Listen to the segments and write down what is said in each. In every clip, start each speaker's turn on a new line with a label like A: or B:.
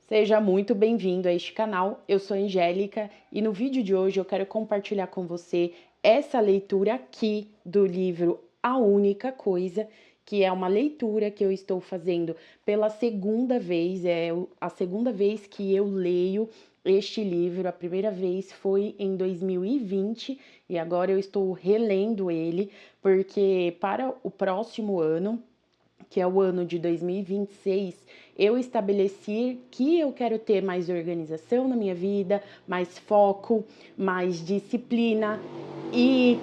A: Seja muito bem-vindo a este canal. Eu sou Angélica e no vídeo de hoje eu quero compartilhar com você essa leitura aqui do livro A Única Coisa, que é uma leitura que eu estou fazendo pela segunda vez, a segunda vez que eu leio este livro. A primeira vez foi em 2020 e agora eu estou relendo ele, porque para o próximo ano, que é o ano de 2026, eu estabeleci que eu quero ter mais organização na minha vida, mais foco, mais disciplina. E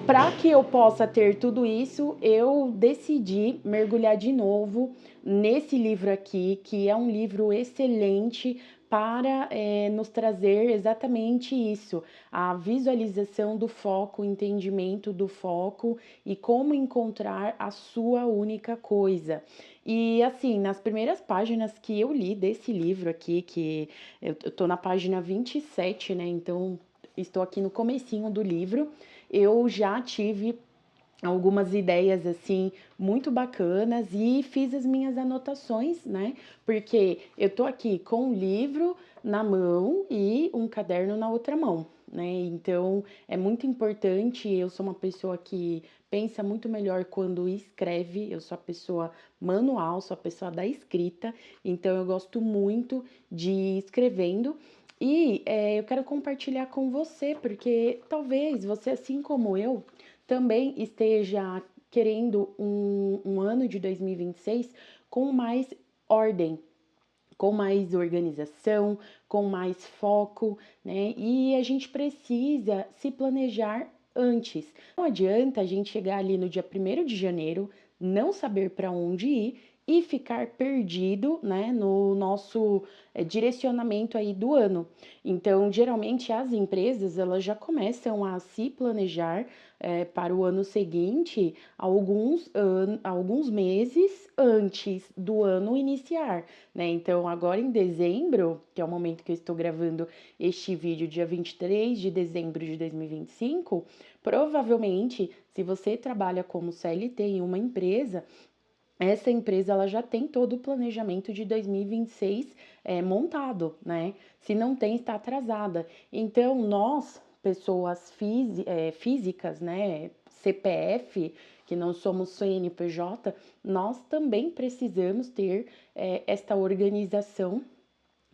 A: para que eu possa ter tudo isso, eu decidi mergulhar de novo nesse livro aqui, que é um livro excelente para nos trazer exatamente isso, a visualização do foco, o entendimento do foco e como encontrar a sua única coisa. E assim, nas primeiras páginas que eu li desse livro aqui, que eu tô na página 27, né? Então, estou aqui no comecinho do livro, eu já tive algumas ideias assim muito bacanas e fiz as minhas anotações, né? Porque eu tô aqui com um livro na mão e um caderno na outra mão, né? Então é muito importante. Eu sou uma pessoa que pensa muito melhor quando escreve. Eu sou a pessoa manual, sou a pessoa da escrita. Então eu gosto muito de escrevendo. E eu quero compartilhar com você, porque talvez você, assim como eu, também esteja querendo um ano de 2026 com mais ordem, com mais organização, com mais foco, né? E a gente precisa se planejar antes. Não adianta a gente chegar ali no dia 1º de janeiro, não saber para onde ir e ficar perdido, né, no nosso direcionamento aí do ano. Então, geralmente as empresas elas já começam a se planejar para o ano seguinte alguns meses antes do ano iniciar, né? Então, agora em dezembro, que é o momento que eu estou gravando este vídeo, dia 23 de dezembro de 2025, provavelmente, se você trabalha como CLT em uma empresa, essa empresa ela já tem todo o planejamento de 2026 montado, né? Se não tem, está atrasada. Então, nós, pessoas físicas, né? CPF, que não somos CNPJ, nós também precisamos ter esta organização,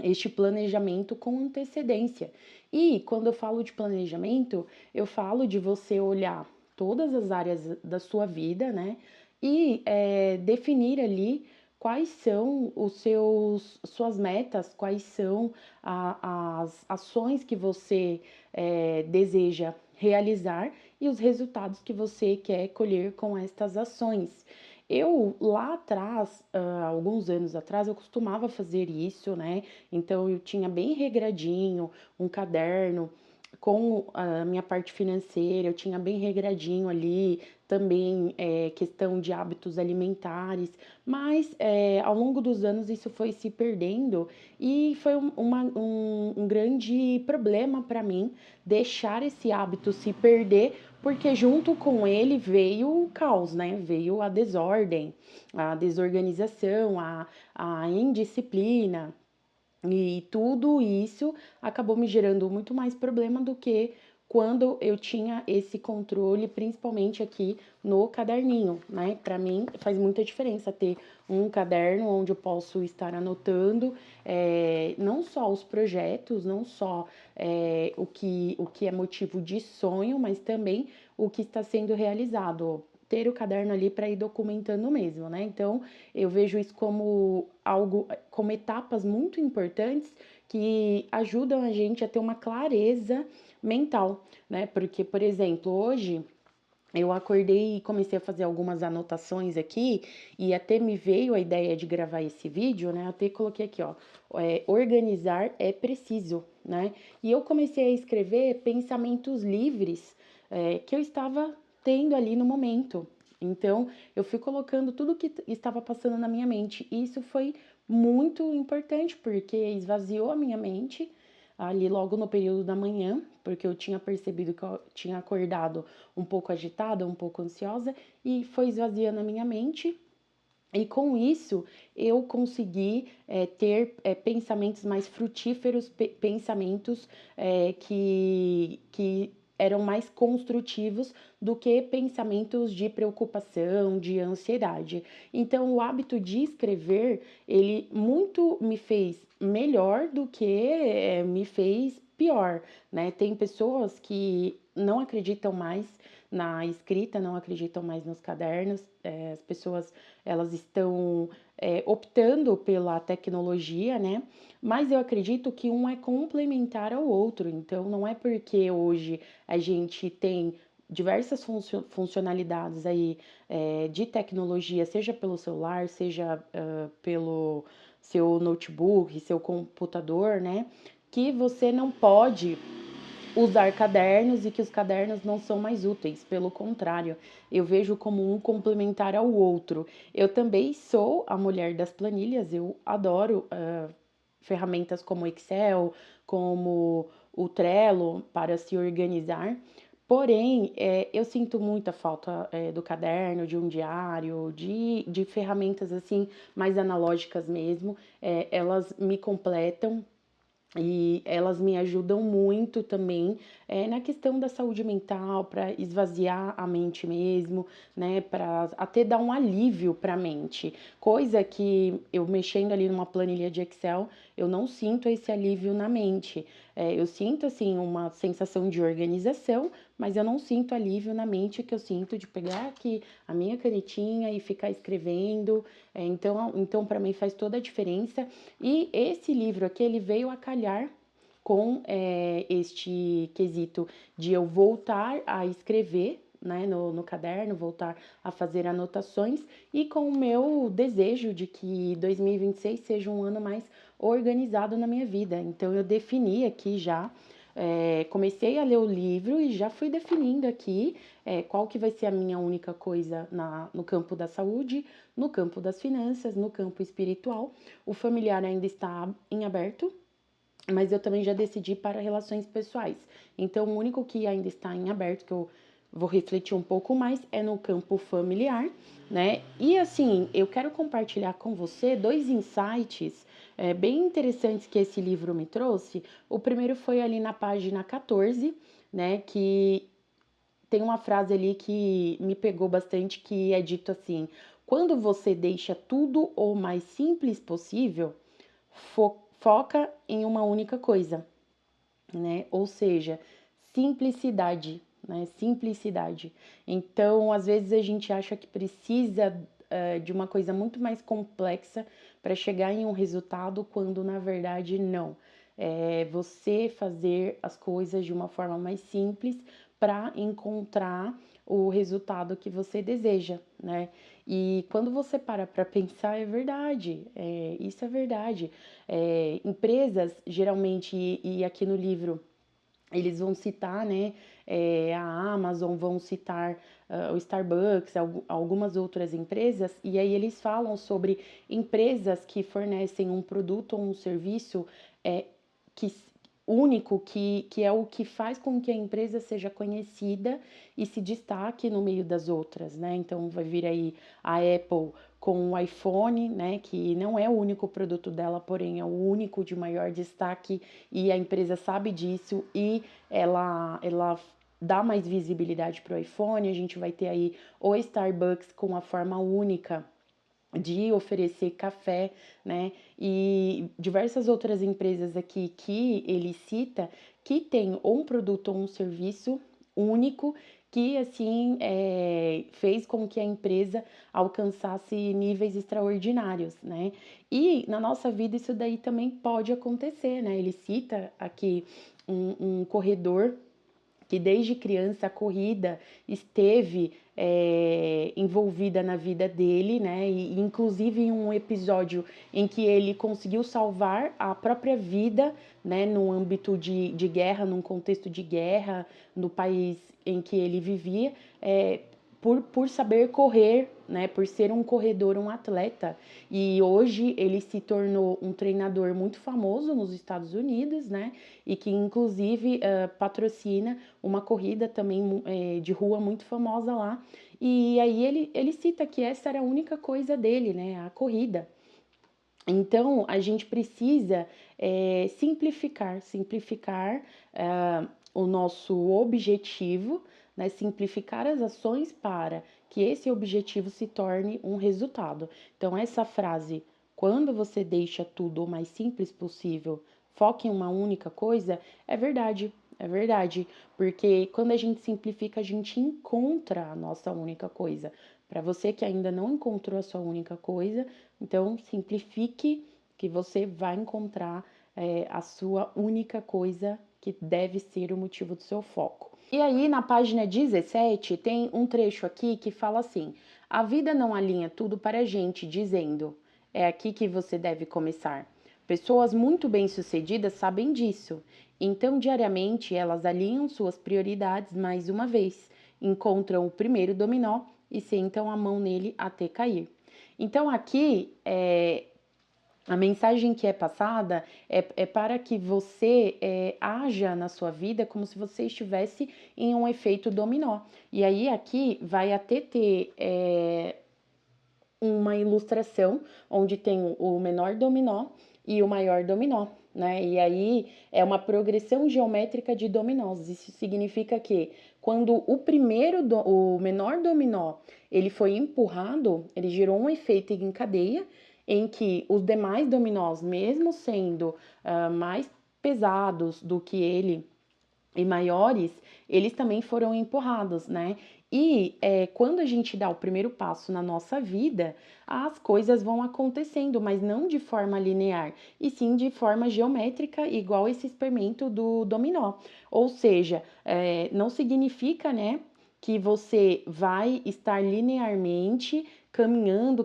A: este planejamento com antecedência. E quando eu falo de planejamento, eu falo de você olhar todas as áreas da sua vida, né? E definir ali quais são suas metas, quais são as ações que você deseja realizar e os resultados que você quer colher com estas ações. Eu lá atrás, alguns anos atrás, eu costumava fazer isso, né? Então eu tinha bem regradinho um caderno com a minha parte financeira, eu tinha bem regradinho ali, também questão de hábitos alimentares, mas ao longo dos anos isso foi se perdendo e foi um grande problema para mim deixar esse hábito se perder, porque junto com ele veio o caos, né? Veio a desordem, a desorganização, a indisciplina. E tudo isso acabou me gerando muito mais problema do que quando eu tinha esse controle, principalmente aqui no caderninho, né? Para mim faz muita diferença ter um caderno onde eu posso estar anotando não só os projetos, não só o que é motivo de sonho, mas também o que está sendo realizado. Ter o caderno ali para ir documentando mesmo, né? Então, eu vejo isso como algo, como etapas muito importantes que ajudam a gente a ter uma clareza mental, né? Porque, por exemplo, hoje eu acordei e comecei a fazer algumas anotações aqui e até me veio a ideia de gravar esse vídeo, né? Até coloquei aqui, ó, organizar é preciso, né? E eu comecei a escrever pensamentos livres que eu estava tendo ali no momento. Então, eu fui colocando tudo que estava passando na minha mente. E isso foi muito importante, porque esvaziou a minha mente ali logo no período da manhã, porque eu tinha percebido que eu tinha acordado um pouco agitada, um pouco ansiosa, e foi esvaziando a minha mente. E com isso, eu consegui ter pensamentos mais frutíferos, pensamentos que eram mais construtivos do que pensamentos de preocupação, de ansiedade. Então, o hábito de escrever, ele muito me fez melhor do que me fez pior, né? Tem pessoas que não acreditam mais na escrita, não acreditam mais nos cadernos, as pessoas elas estão optando pela tecnologia, né? Mas eu acredito que um é complementar ao outro. Então, não é porque hoje a gente tem diversas funcionalidades aí de tecnologia, seja pelo celular, seja pelo seu notebook, seu computador, né? Que você não pode usar cadernos e que os cadernos não são mais úteis, pelo contrário, eu vejo como um complementar ao outro. Eu também sou a mulher das planilhas, eu adoro ferramentas como Excel, como o Trello para se organizar. Porém, eu sinto muita falta do caderno, de um diário, de ferramentas assim mais analógicas mesmo. Elas me completam e elas me ajudam muito também na questão da saúde mental, para esvaziar a mente mesmo, né? Para até dar um alívio para a mente. Coisa que eu mexendo ali numa planilha de Excel, eu não sinto esse alívio na mente. Eu sinto assim uma sensação de organização, mas eu não sinto alívio na mente que eu sinto de pegar aqui a minha canetinha e ficar escrevendo. Então para mim faz toda a diferença. E esse livro aqui, ele veio a calhar com este quesito de eu voltar a escrever, né, no caderno, voltar a fazer anotações e com o meu desejo de que 2026 seja um ano mais organizado na minha vida. Então, eu defini aqui já, comecei a ler o livro e já fui definindo aqui qual que vai ser a minha única coisa no campo da saúde, no campo das finanças, no campo espiritual. O familiar ainda está em aberto, mas eu também já decidi para relações pessoais. Então, o único que ainda está em aberto, que eu vou refletir um pouco mais, é no campo familiar, né? E assim, eu quero compartilhar com você dois insights bem interessantes que esse livro me trouxe. O primeiro foi ali na página 14, né? Que tem uma frase ali que me pegou bastante, que é dito assim: quando você deixa tudo o mais simples possível, foca em uma única coisa, né? Ou seja, simplicidade, né? Simplicidade. Então, às vezes a gente acha que precisa de uma coisa muito mais complexa para chegar em um resultado, quando na verdade não. É você fazer as coisas de uma forma mais simples para encontrar o resultado que você deseja, né? E quando você para pensar, é verdade, isso é verdade. Empresas, geralmente, e aqui no livro eles vão citar, né, a Amazon, vão citar o Starbucks, algumas outras empresas, e aí eles falam sobre empresas que fornecem um produto ou um serviço que, único, que é o que faz com que a empresa seja conhecida e se destaque no meio das outras, né? Então vai vir aí a Apple com o iPhone, né, que não é o único produto dela, porém é o único de maior destaque e a empresa sabe disso e ela dá mais visibilidade para o iPhone. A gente vai ter aí o Starbucks com a forma única de oferecer café, né? E diversas outras empresas aqui que ele cita que tem um produto ou um serviço único que assim fez com que a empresa alcançasse níveis extraordinários, né? E na nossa vida isso daí também pode acontecer, né? Ele cita aqui um corredor que desde criança a corrida esteve envolvida na vida dele, né? E inclusive em um episódio em que ele conseguiu salvar a própria vida, né? No âmbito de guerra, num contexto de guerra, no país em que ele vivia, por saber correr, né? Por ser um corredor, um atleta. E hoje ele se tornou um treinador muito famoso nos Estados Unidos, né? E que inclusive patrocina uma corrida também de rua muito famosa lá. E aí ele cita que essa era a única coisa dele, né? A corrida. Então, a gente precisa simplificar o nosso objetivo, né? Simplificar as ações para que esse objetivo se torne um resultado. Então, essa frase, quando você deixa tudo o mais simples possível, foque em uma única coisa, é verdade, porque quando a gente simplifica, a gente encontra a nossa única coisa. Para você que ainda não encontrou a sua única coisa, então simplifique que você vai encontrar a sua única coisa que deve ser o motivo do seu foco. E aí, na página 17, tem um trecho aqui que fala assim: a vida não alinha tudo para a gente, dizendo, é aqui que você deve começar. Pessoas muito bem-sucedidas sabem disso. Então, diariamente, elas alinham suas prioridades mais uma vez, encontram o primeiro dominó e sentam a mão nele até cair. Então, aqui, a mensagem que é passada é para que você haja na sua vida como se você estivesse em um efeito dominó. E aí, aqui, vai até ter uma ilustração onde tem o menor dominó e o maior dominó, né? E aí é uma progressão geométrica de dominós. Isso significa que quando o menor dominó, ele foi empurrado, ele gerou um efeito em cadeia em que os demais dominós, mesmo sendo mais pesados do que ele e maiores, eles também foram empurrados, né? E quando a gente dá o primeiro passo na nossa vida, as coisas vão acontecendo, mas não de forma linear, e sim de forma geométrica, igual esse experimento do dominó. Ou seja, não significa, né, que você vai estar linearmente caminhando,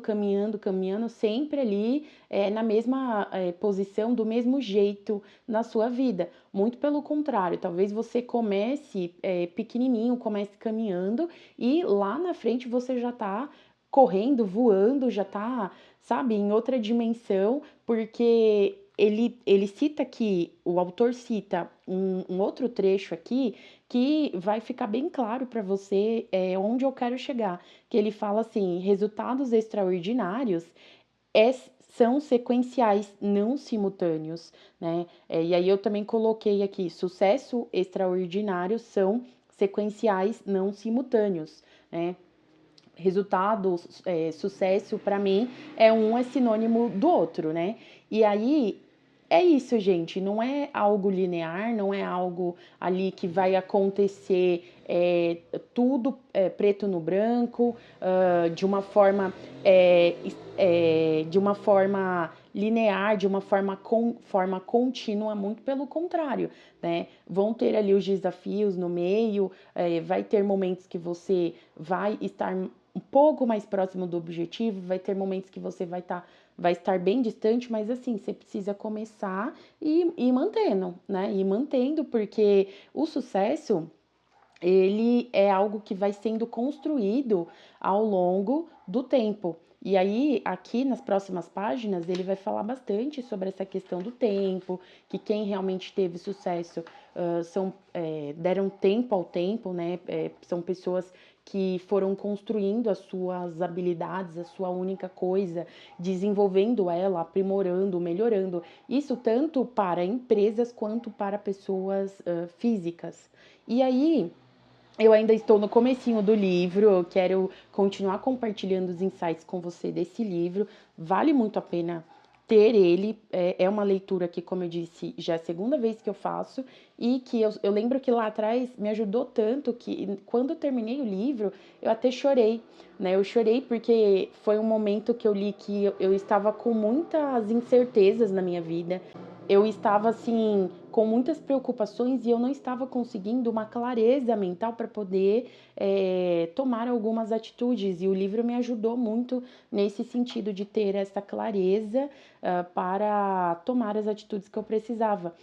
A: sempre ali na mesma posição, do mesmo jeito na sua vida. Muito pelo contrário, talvez você comece pequenininho, comece caminhando e lá na frente você já tá correndo, voando, já tá, sabe, em outra dimensão, porque ele cita aqui, o autor cita um outro trecho aqui que vai ficar bem claro para você onde eu quero chegar. Que ele fala assim: resultados extraordinários é, são sequenciais, não simultâneos, né? E aí eu também coloquei aqui: sucesso extraordinário são sequenciais, não simultâneos, né? Resultado, sucesso, para mim, um é sinônimo do outro, né? E aí é isso, gente. Não é algo linear, não é algo ali que vai acontecer tudo preto no branco, de uma forma linear, de uma forma contínua, muito pelo contrário, né? Vão ter ali os desafios no meio, vai ter momentos que você vai estar um pouco mais próximo do objetivo, vai ter momentos que você vai estar bem distante, mas assim, você precisa começar e ir mantendo, né? Ir mantendo, porque o sucesso, ele é algo que vai sendo construído ao longo do tempo. E aí, aqui nas próximas páginas, ele vai falar bastante sobre essa questão do tempo, que quem realmente teve sucesso deram tempo ao tempo, né? São pessoas que foram construindo as suas habilidades, a sua única coisa, desenvolvendo ela, aprimorando, melhorando. Isso tanto para empresas quanto para pessoas físicas. E aí, eu ainda estou no comecinho do livro, eu quero continuar compartilhando os insights com você desse livro. Vale muito a pena ter ele. É uma leitura que, como eu disse, já é a segunda vez que eu faço e que eu lembro que lá atrás me ajudou tanto que quando eu terminei o livro, eu até chorei, né? Eu chorei porque foi um momento que eu li que eu estava com muitas incertezas na minha vida. Eu estava assim com muitas preocupações e eu não estava conseguindo uma clareza mental para poder tomar algumas atitudes, e o livro me ajudou muito nesse sentido de ter essa clareza para tomar as atitudes que eu precisava.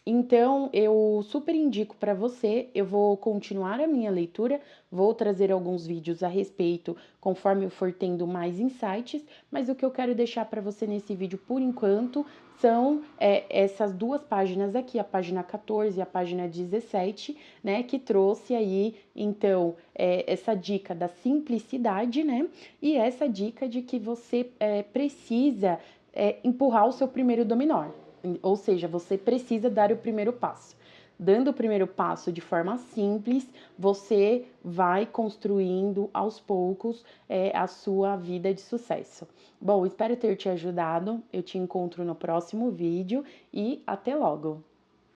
A: Então, eu super indico para você. Eu vou continuar a minha leitura, vou trazer alguns vídeos a respeito conforme eu for tendo mais insights, mas o que eu quero deixar para você nesse vídeo por enquanto são essas duas páginas aqui, a página 14 e a página 17, né, que trouxe aí, então, essa dica da simplicidade, né, e essa dica de que você precisa empurrar o seu primeiro dominó, ou seja, você precisa dar o primeiro passo. Dando o primeiro passo de forma simples, você vai construindo aos poucos a sua vida de sucesso. Bom, espero ter te ajudado. Eu te encontro no próximo vídeo e até logo!